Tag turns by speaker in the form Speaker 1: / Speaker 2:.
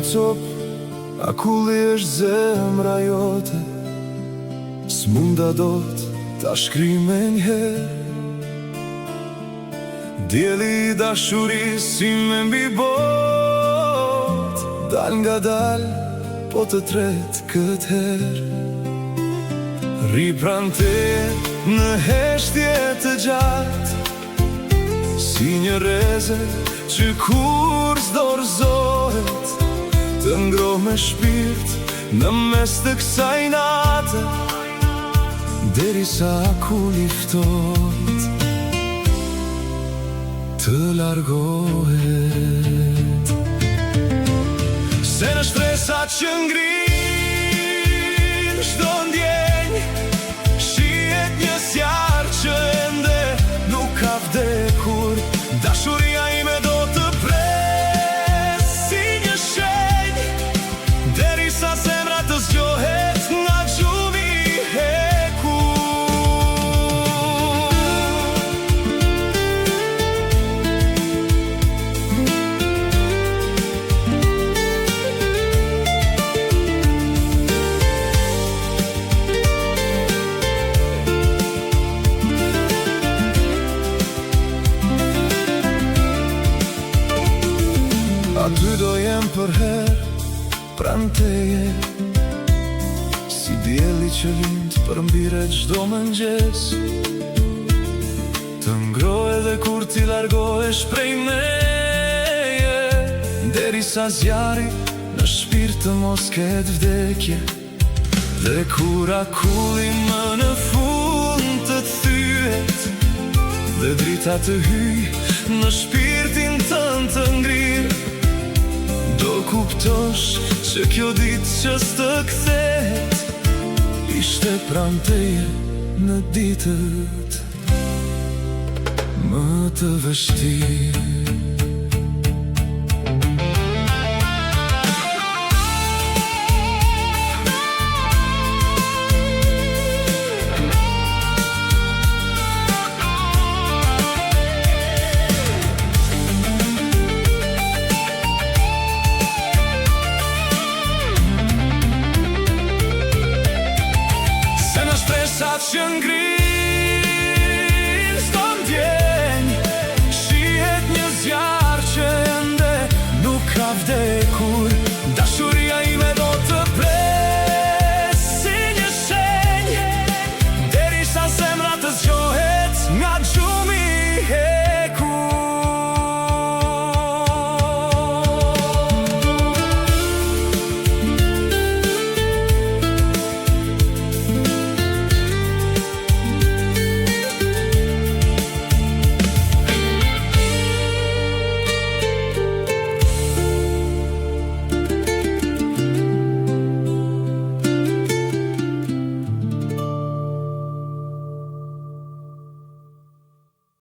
Speaker 1: një cop, a kulli është zemra jote, s'munda dot ta shkri me njëherë. Djeli i dashuris si me mbi bot, dal nga dal, po të tret këtë herë. Ri pran teje në heshtje të gjatë, si një reze që kur s'dorëzohet, të ngroh me shpirt në mes të kësaj nate, derisa kulli ftohet të largohet. Se në shtresat që ngrin çdo ndjenjë, shihet një zjarr që ende nuk ka vdekur. Dashuria ime do të pres si një shenjë, derisa zemra të zgjohet nga gjumi i hekur. Aty do jem për her, pran teje, si dielli që lind për mbire çdo mëngjes, të ngrohe dhe kur ti largohesh prej meje, derisa zjarri në shpirt të mos ket vdekje. Dhe kur akulli më në fund të thyet, dhe drita të hyj në shpirtin tënd të ngrirë, do kuptosh që kjo ditë që s'të kthehet, ishte pran teje në ditët më të vështirë.